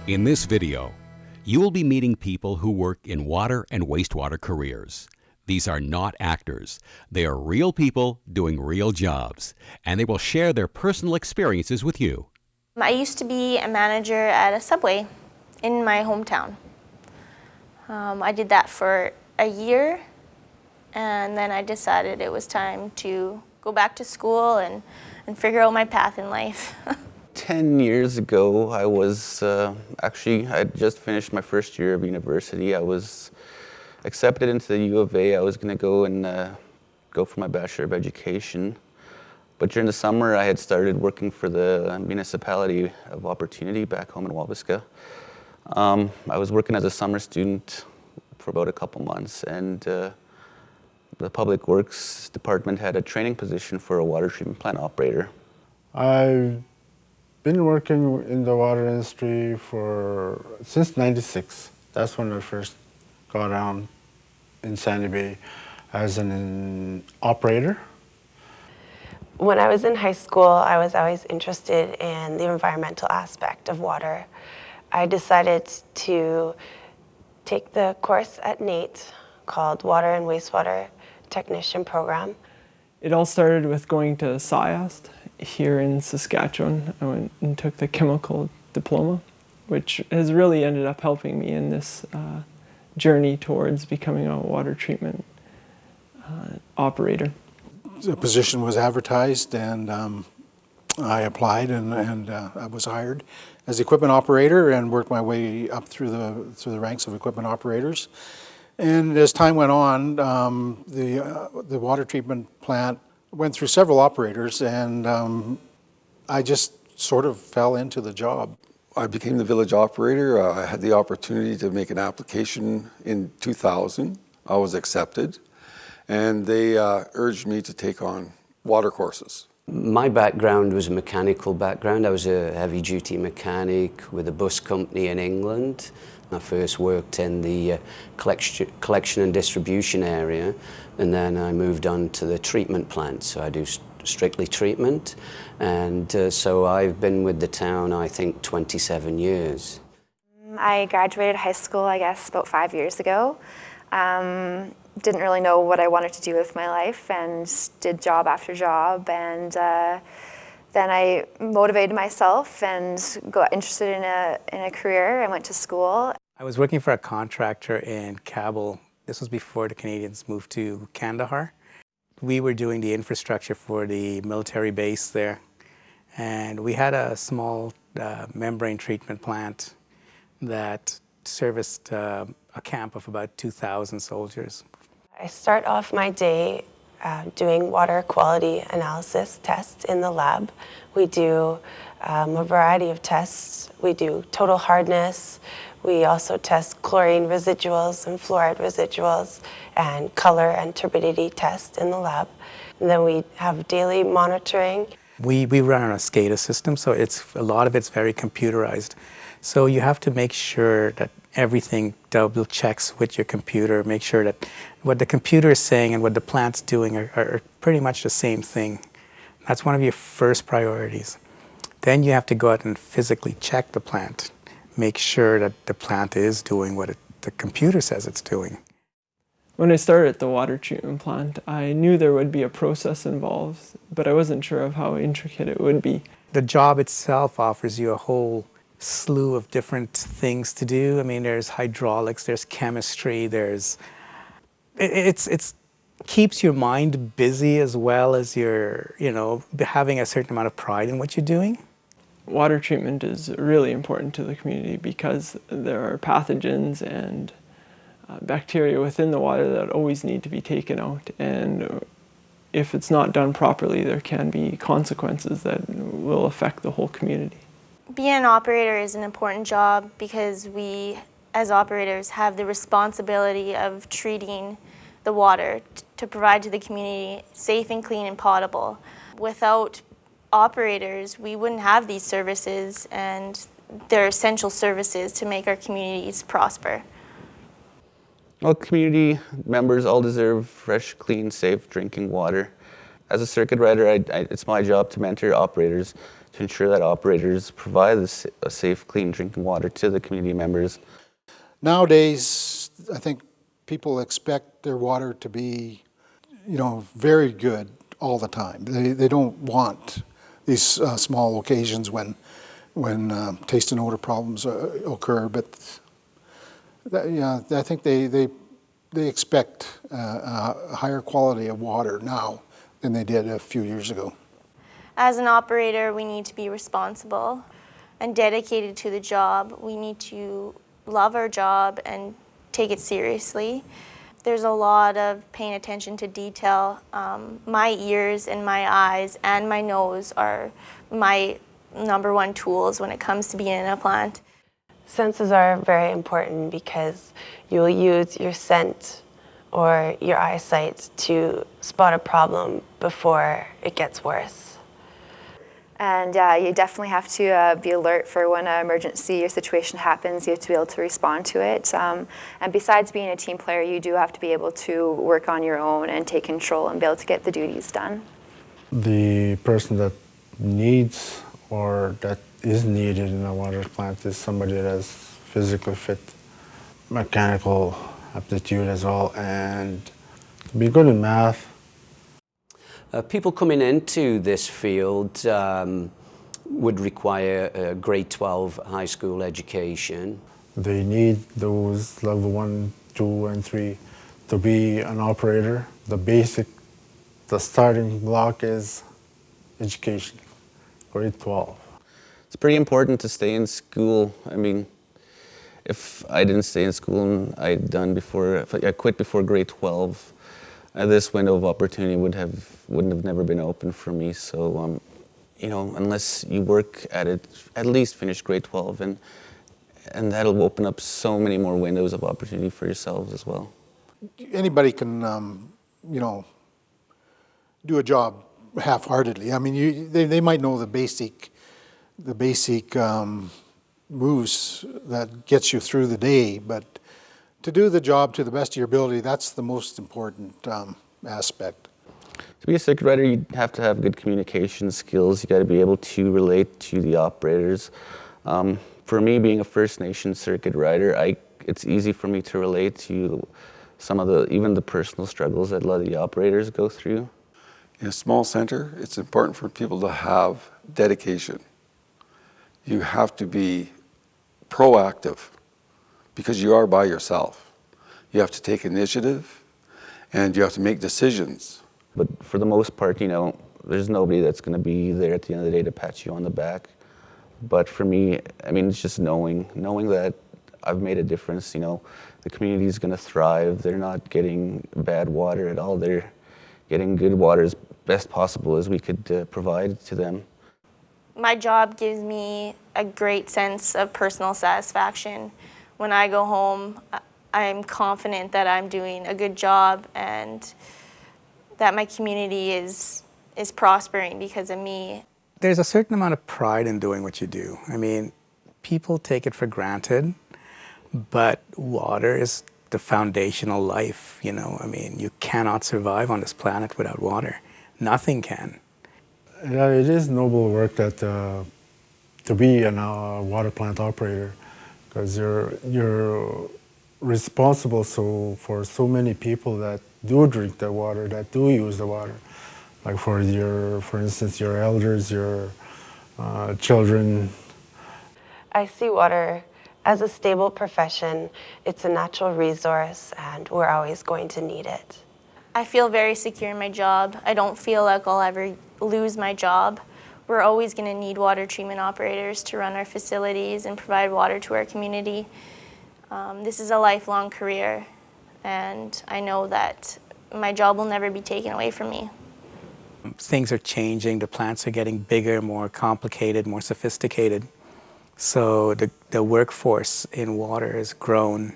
In this video, you will be meeting people who work in water and wastewater careers. These are not actors. They are real people doing real jobs, and they will share their personal experiences with you. I used to be a manager at a Subway in my hometown. I did that for a year, and then I decided it was time to go back to school and figure out my path in life. 10 years ago, I was I had just finished my first year of university. I was accepted into the U of A. I was going to go and go for my Bachelor of Education. But during the summer, I had started working for the Municipality of Opportunity back home in Wabasca. I was working as a summer student for about a couple months, and the Public Works Department had a training position for a water treatment plant operator. I've been working in the water industry since '96. That's when I first got on in Sandy Bay as an operator. When I was in high school, I was always interested in the environmental aspect of water. I decided to take the course at NAIT called Water and Wastewater Technician Program. It all started with going to SciAst here in Saskatchewan. I went and took the chemical diploma, which has really ended up helping me in this journey towards becoming a water treatment operator. The position was advertised, and I applied, and I was hired as equipment operator and worked my way up through the ranks of equipment operators. And as time went on, the water treatment plant went through several operators, and I just sort of fell into the job. I became the village operator. I had the opportunity to make an application in 2000. I was accepted, and they urged me to take on water courses. My background was a mechanical background. I was a heavy-duty mechanic with a bus company in England. I first worked in the collection and distribution area, and then I moved on to the treatment plant. So I do strictly treatment, and so I've been with the town, I think, 27 years. I graduated high school, I guess, about 5 years ago. Didn't really know what I wanted to do with my life, and did job after job, and then I motivated myself and got interested in a career. I went to school. I was working for a contractor in Kabul. This was before the Canadians moved to Kandahar. We were doing the infrastructure for the military base there, and we had a small membrane treatment plant that serviced a camp of about 2,000 soldiers. I start off my day doing water quality analysis tests in the lab. We do a variety of tests. We do total hardness. We also test chlorine residuals and fluoride residuals, and color and turbidity tests in the lab. And then we have daily monitoring. We run on a SCADA system, so a lot of it's very computerized. So you have to make sure that everything double checks with your computer, make sure that what the computer is saying and what the plant's doing are pretty much the same thing. That's one of your first priorities. Then you have to go out and physically check the plant, make sure that the plant is doing what the computer says it's doing. When I started at the water treatment plant, I knew there would be a process involved, but I wasn't sure of how intricate it would be. The job itself offers you a whole slew of different things to do. I mean, there's hydraulics, there's chemistry, it keeps your mind busy as well as you're, having a certain amount of pride in what you're doing. Water treatment is really important to the community because there are pathogens and bacteria within the water that always need to be taken out, and if it's not done properly, there can be consequences that will affect the whole community. Being an operator is an important job because we, as operators, have the responsibility of treating the water to provide to the community safe and clean and potable. Without operators, we wouldn't have these services, and they're essential services to make our communities prosper. Well, community members all deserve fresh, clean, safe drinking water. As a circuit rider, it's my job to mentor operators to ensure that operators provide a safe, clean drinking water to the community members. Nowadays, I think people expect their water to be, very good all the time. They don't want these small occasions when taste and odor problems occur. But I think they expect a higher quality of water now than they did a few years ago. As an operator, we need to be responsible and dedicated to the job. We need to love our job and take it seriously. There's a lot of paying attention to detail. My ears and my eyes and my nose are my #1 tools when it comes to being in a plant. Senses are very important because you'll use your scent or your eyesight to spot a problem before it gets worse. And you definitely have to be alert for when an emergency or situation happens. You have to be able to respond to it. And besides being a team player, you do have to be able to work on your own and take control and be able to get the duties done. The person that needs or that is needed in a water plant is somebody that's physically fit, mechanical aptitude as well, and be good in math. People coming into this field would require a grade 12 high school education. They need those level 1, 2, and 3 to be an operator. The starting block is education, grade 12. It's pretty important to stay in school. I mean, if I didn't stay in school and if I quit before grade 12, this window of opportunity wouldn't have never been open for me. So, unless you work at it, at least finish grade 12, and that'll open up so many more windows of opportunity for yourselves as well. Anybody can, do a job half-heartedly. I mean, they might know the basic moves that gets you through the day, but to do the job to the best of your ability, that's the most important aspect. To be a circuit rider, you have to have good communication skills. You got to be able to relate to the operators. For me, being a First Nation circuit rider, it's easy for me to relate to some of even the personal struggles that a lot of the operators go through. In a small center, it's important for people to have dedication. You have to be proactive because you are by yourself. You have to take initiative and you have to make decisions. But for the most part, there's nobody that's going to be there at the end of the day to pat you on the back. But for me, I mean, it's just knowing that I've made a difference. The community is going to thrive. They're not getting bad water at all. They're getting good water as best possible as we could provide to them. My job gives me a great sense of personal satisfaction. When I go home, I'm confident that I'm doing a good job and that my community is prospering because of me. There's a certain amount of pride in doing what you do. I mean, people take it for granted, but water is the foundational life, I mean, you cannot survive on this planet without water. Nothing can. Yeah, it is noble work that to be a water plant operator, because you're responsible for so many people that do drink the water, that do use the water. Like for instance, your elders, your children. I see water as a stable profession. It's a natural resource and we're always going to need it. I feel very secure in my job. I don't feel like I'll ever lose my job. We're always going to need water treatment operators to run our facilities and provide water to our community. This is a lifelong career, and I know that my job will never be taken away from me. Things are changing. The plants are getting bigger, more complicated, more sophisticated. So the workforce in water has grown,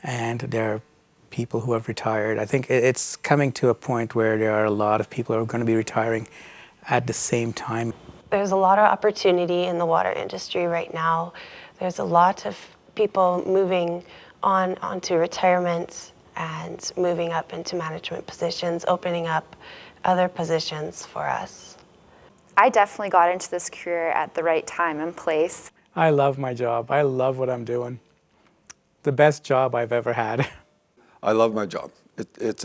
and there are people who have retired. I think it's coming to a point where there are a lot of people who are going to be retiring at the same time. There's a lot of opportunity in the water industry right now. There's a lot of people moving onto retirement and moving up into management positions, opening up other positions for us. I definitely got into this career at the right time and place. I love my job. I love what I'm doing. The best job I've ever had. I love my job. It's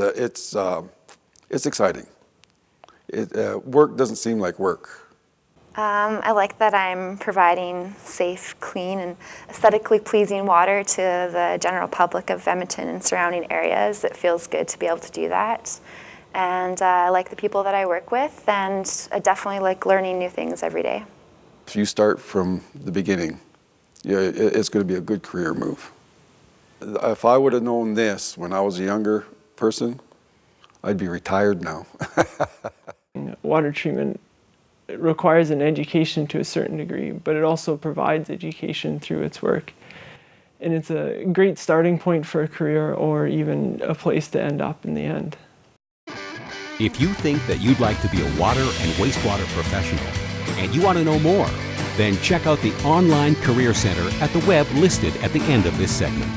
exciting. Work doesn't seem like work. I like that I'm providing safe, clean, and aesthetically pleasing water to the general public of Edmonton and surrounding areas. It feels good to be able to do that. And I like the people that I work with, and I definitely like learning new things every day. If you start from the beginning, it's going to be a good career move. If I would have known this when I was a younger person, I'd be retired now. Water treatment, it requires an education to a certain degree, but it also provides education through its work. And it's a great starting point for a career or even a place to end up in the end. If you think that you'd like to be a water and wastewater professional and you want to know more, then check out the online Career Center at the web listed at the end of this segment.